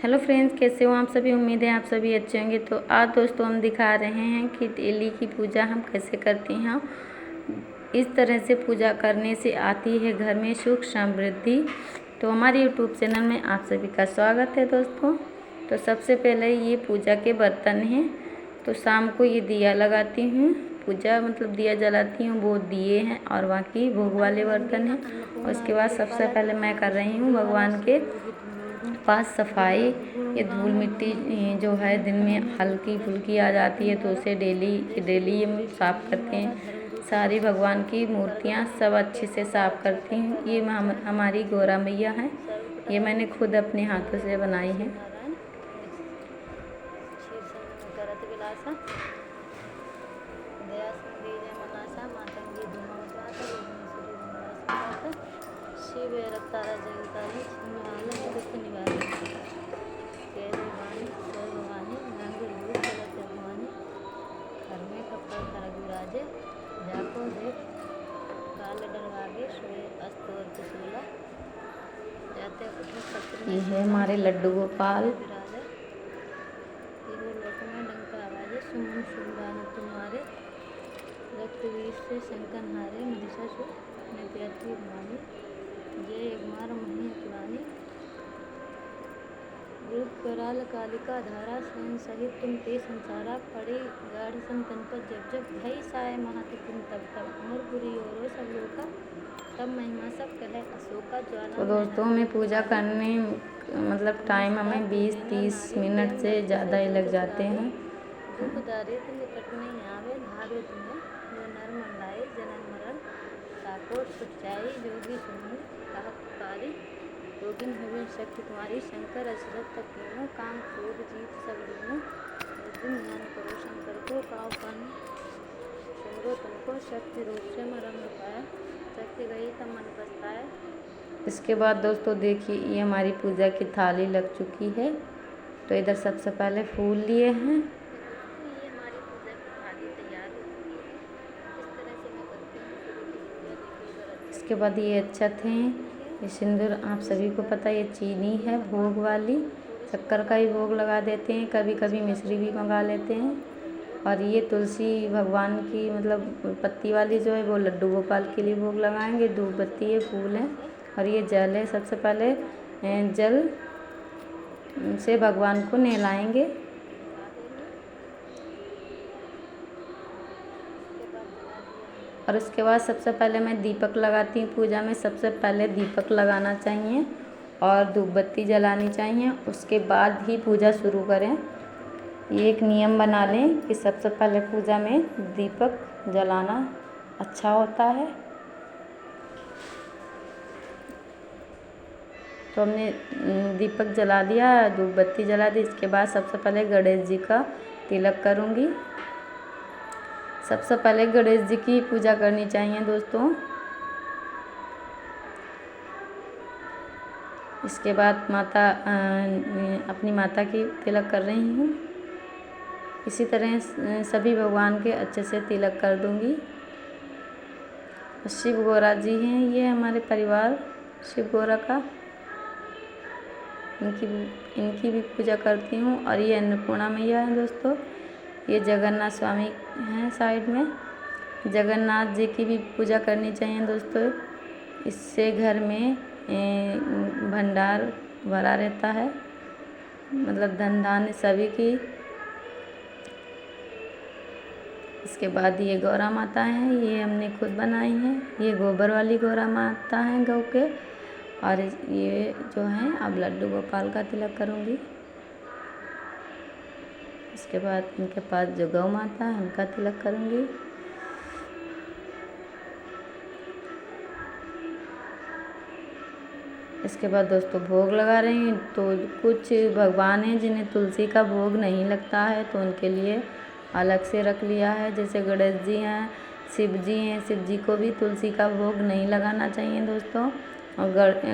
Hello friends, कैसे हो आप सभी। उम्मीद है आप सभी अच्छे होंगे। तो आज दोस्तों हम दिखा रहे हैं कि डेली की पूजा हम कैसे करते हैं। इस तरह से पूजा करने से आती है घर में सुख समृद्धि। तो हमारे यूट्यूब चैनल में आप सभी का स्वागत है दोस्तों। तो सबसे पहले ये पूजा के बर्तन हैं। तो शाम को ये दिया लगाती हूँ, पूजा मतलब दिया जलाती हूँ, वो दिए हैं और बाकी भोग वाले बर्तन हैं। उसके बाद सबसे पहले मैं कर रही हूँ भगवान के पास सफाई। ये धूल मिट्टी जो है दिन में हल्की फुल्की आ जाती है, तो उसे डेली हम साफ़ करते हैं। सारी भगवान की मूर्तियाँ सब अच्छे से साफ़ करती हूँ। ये हमारी गौरा मैया हैं, ये मैंने खुद अपने हाथों से बनाई है। शिव रक्तारा जगतारी छिन्नवाला दुख निवारी तेरे वाणी सर्ववाणी रंग रूप जगत भवानी घर में कपड़ खरग विराजे जाको देख काल डरवागे सोए अस्तोर कुशूला जाते कुछ सत्र ये है हमारे लड्डू गोपाल। विराजे तीनों लोक में डंका आवाजे सुमन सुंदान तुम्हारे रक्तवीर से शंकन हारे महिषासुर ने प्यारी भवानी जय यगमार मही पुरानी रूप कराल कालिका धारा स्वयं सहित तुम ते संसारा पड़े गाढ़ संतन पर जब भई साय महत तुम तब अमरपुरी और सब लोका तब महिमा सब कहे अशोका ज्वाला। तो दोस्तों हमें पूजा करने मतलब टाइम हमें 20-30 मिनट से ज़्यादा ही लग जाते हैं। दुख दारिद्र निकट नहीं आवे धावे तुम्हें जो नर मंडाए जनन मरण ठाकुर सच्चाई जोगी सुनी पुकारी योगिन हुए शक्ति तुम्हारी शंकर अशरथ तक तीनों काम क्रोध जीत सब लीनों अर्जुन ध्यान करो शंकर को पाओ पानी सिमरो तुमको शक्ति रूप से मरम पाया शक्ति गई तब मन पछताए। इसके बाद दोस्तों देखिए ये हमारी पूजा की थाली लग चुकी है। तो इधर सबसे पहले फूल लिए हैं। ये हमारी पूजा की थाली तैयार हो चुकी है। इस तरह से मैं करती हूँ। इसके बाद ये अक्षत हैं, ये सिंदूर आप सभी को पता है, ये चीनी है भोग वाली, शक्कर का ही भोग लगा देते हैं, कभी कभी मिश्री भी मंगा लेते हैं। और ये तुलसी भगवान की मतलब पत्ती वाली जो है वो लड्डू गोपाल के लिए भोग लगाएंगे। धूप बत्ती है, फूल है और ये जल है। सबसे पहले जल से भगवान को नहलाएंगे। और उसके बाद सबसे पहले मैं दीपक लगाती हूँ। पूजा में सबसे पहले दीपक लगाना चाहिए और धूप बत्ती जलानी चाहिए, उसके बाद ही पूजा शुरू करें। ये एक नियम बना लें कि सबसे पहले पूजा में दीपक जलाना अच्छा होता है। तो हमने दीपक जला दिया, धूप बत्ती जला दी। इसके बाद सबसे पहले गणेश जी का तिलक करूँगी। सबसे पहले गणेश जी की पूजा करनी चाहिए दोस्तों। इसके बाद अपनी माता की तिलक कर रही हूँ। इसी तरह सभी भगवान के अच्छे से तिलक कर दूँगी। शिव गौरा जी हैं, ये हमारे परिवार शिव गौरा का, इनकी भी पूजा करती हूँ। और ये अन्नपूर्णा मैया है दोस्तों। ये जगन्नाथ स्वामी हैं साइड में, जगन्नाथ जी की भी पूजा करनी चाहिए दोस्तों। इससे घर में भंडार भरा रहता है, मतलब धन धान्य सभी की। इसके बाद ये गौरा माता हैं, ये हमने खुद बनाई हैं। ये गोबर वाली गौरा माता हैं गौ के। और ये जो हैं अब लड्डू गोपाल का तिलक करूँगी। इसके बाद इनके पास जो गौ माता है उनका तिलक करूँगी। इसके बाद दोस्तों भोग लगा रही हूँ। तो कुछ भगवान हैं जिन्हें तुलसी का भोग नहीं लगता है, तो उनके लिए अलग से रख लिया है। जैसे गणेश जी हैं, शिव जी हैं, शिव जी को भी तुलसी का भोग नहीं लगाना चाहिए दोस्तों। और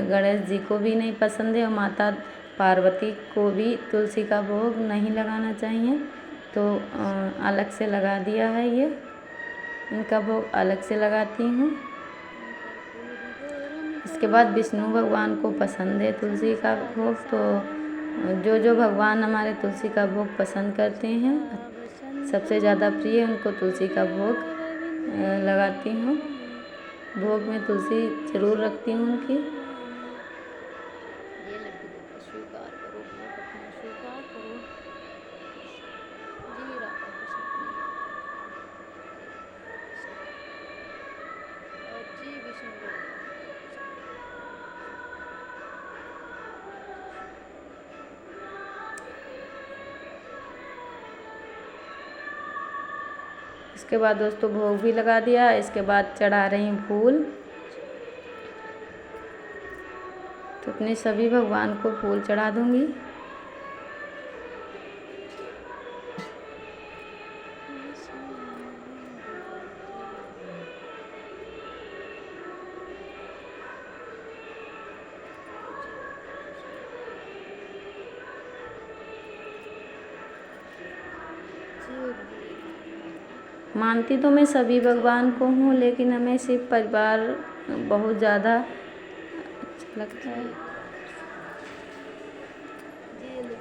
गणेश जी को भी नहीं पसंद है, और माता पार्वती को भी तुलसी का भोग नहीं लगाना चाहिए। तो अलग से लगा दिया है, ये इनका भोग अलग से लगाती हूँ। इसके बाद विष्णु भगवान को पसंद है तुलसी का भोग, तो जो जो भगवान हमारे तुलसी का भोग पसंद करते हैं, सबसे ज़्यादा प्रिय उनको तुलसी का भोग लगाती हूँ। भोग में तुलसी ज़रूर रखती हूँ उनकी। ये लड्डू को स्वीकार करो, भोग अपना स्वीकार करो। जी राधा कृष्ण कन्हैया और जी विष्णु भगवान। इसके बाद दोस्तों भोग भी लगा दिया। इसके बाद चढ़ा रही हूँ फूल। तो अपने सभी भगवान को फूल चढ़ा दूँगी। मानती तो मैं सभी भगवान को हूँ, लेकिन हमें शिव परिवार बहुत ज़्यादा अच्छा लगता है।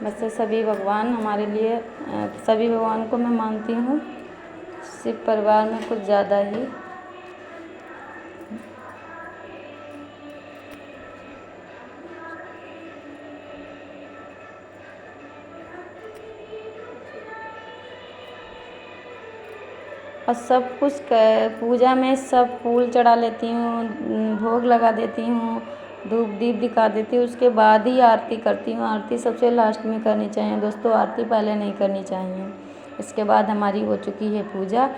वैसे सभी भगवान हमारे लिए, सभी भगवान को मैं मानती हूँ, शिव परिवार में कुछ ज़्यादा ही। और सब कुछ पूजा में सब फूल चढ़ा लेती हूँ, भोग लगा देती हूँ, धूप दीप दिखा देती हूँ। उसके बाद ही आरती करती हूँ। आरती सबसे लास्ट में करनी चाहिए दोस्तों, आरती पहले नहीं करनी चाहिए। इसके बाद हमारी हो चुकी है पूजा।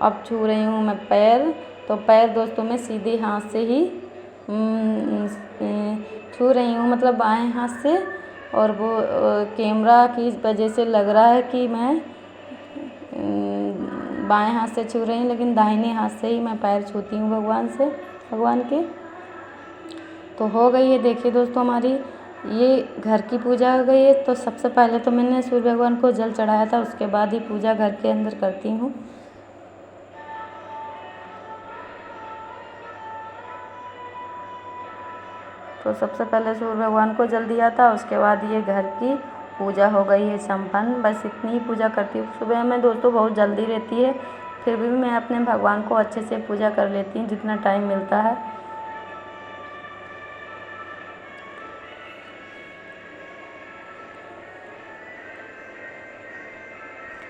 अब छू रही हूँ मैं पैर। तो पैर दोस्तों मैं सीधे हाथ से ही छू रही हूँ, मतलब बाएं हाथ से। और वो कैमरा की वजह से लग रहा है कि मैं बाएं हाथ से छू रही हूँ, लेकिन दाहिने हाथ से ही मैं पैर छूती हूँ भगवान के। तो हो गई है, देखिए दोस्तों हमारी ये घर की पूजा हो गई है। तो सबसे पहले तो मैंने सूर्य भगवान को जल चढ़ाया था, उसके बाद ही पूजा घर के अंदर करती हूँ। तो सबसे पहले सूर्य भगवान को जल दिया था, उसके बाद ये घर की पूजा हो गई है संपन्न। बस इतनी ही पूजा करती हूँ। सुबह में दोस्तों बहुत जल्दी रहती है, फिर भी मैं अपने भगवान को अच्छे से पूजा कर लेती हूँ जितना टाइम मिलता है।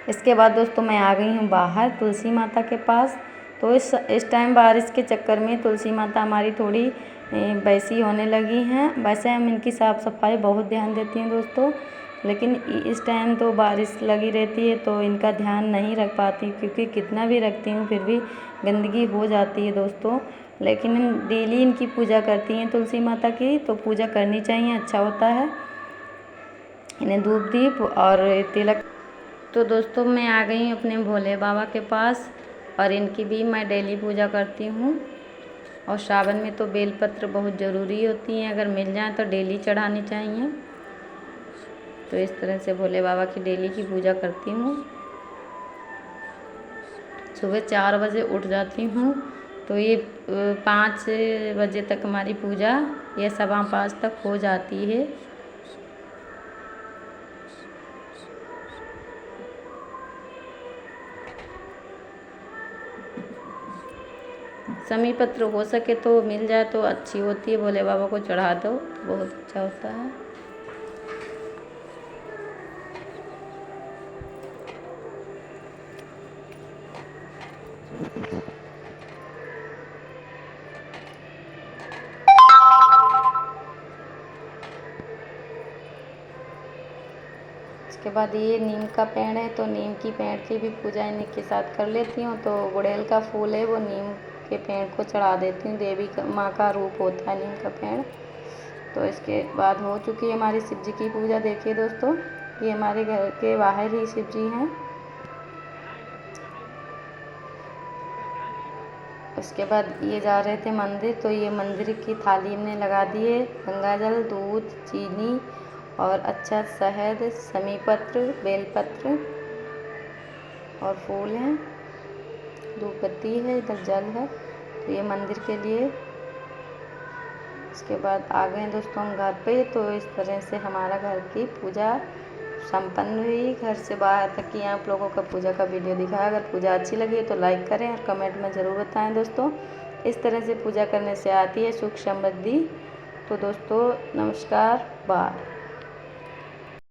इसके बाद दोस्तों मैं आ गई हूँ बाहर तुलसी माता के पास। तो इस टाइम बारिश के चक्कर में तुलसी माता हमारी थोड़ी वैसी होने लगी हैं। वैसे हम इनकी साफ़ सफाई बहुत ध्यान देती हैं दोस्तों, लेकिन इस टाइम तो बारिश लगी रहती है तो इनका ध्यान नहीं रख पाती, क्योंकि कितना भी रखती हूँ फिर भी गंदगी हो जाती है दोस्तों। लेकिन हम डेली इनकी पूजा करती हैं तुलसी माता की, तो पूजा करनी चाहिए, अच्छा होता है। इन्हें धूप दीप और तिलक। तो दोस्तों मैं आ गई हूँ अपने भोले बाबा के पास, और इनकी भी मैं डेली पूजा करती हूँ। और सावन में तो बेलपत्र बहुत ज़रूरी होती हैं, अगर मिल जाए तो डेली चढ़ानी चाहिए। तो इस तरह से भोले बाबा की डेली की पूजा करती हूँ। सुबह 4 बजे उठ जाती हूँ, तो ये 5 बजे तक हमारी पूजा या 5:15 तक हो जाती है। समी पत्र हो सके तो मिल जाए तो अच्छी होती है, भोले बाबा को चढ़ा दो तो बहुत अच्छा होता है। इसके बाद ये नीम का पेड़ है, तो नीम की पेड़ की भी पूजा इन्हीं के साथ कर लेती हूँ। तो गुड़हल का फूल है, वो नीम के पेड़ को चढ़ा देती हूँ। देवी का माँ का रूप होता है नीम का पेड़। तो इसके बाद हो चुकी है हमारी शिव जी की पूजा। देखिए दोस्तों, ये हमारे घर के बाहर ही शिव जी हैं। उसके बाद ये जा रहे थे मंदिर, तो ये मंदिर की थाली में लगा दिए गंगा जल, दूध, चीनी और अच्छा शहद, समी पत्र, बेलपत्र और फूल हैं, धूपबत्ती है, इधर जल है। तो ये मंदिर के लिए उसके बाद आ गए दोस्तों हम घर पे। तो इस तरह से हमारा घर की पूजा संपन्न हुई। घर से बाहर तक की आप लोगों का पूजा का वीडियो दिखाया। अगर पूजा अच्छी लगी तो लाइक करें और कमेंट में ज़रूर बताएं दोस्तों। इस तरह से पूजा करने से आती है सुख समृद्धि। तो दोस्तों नमस्कार, बाय।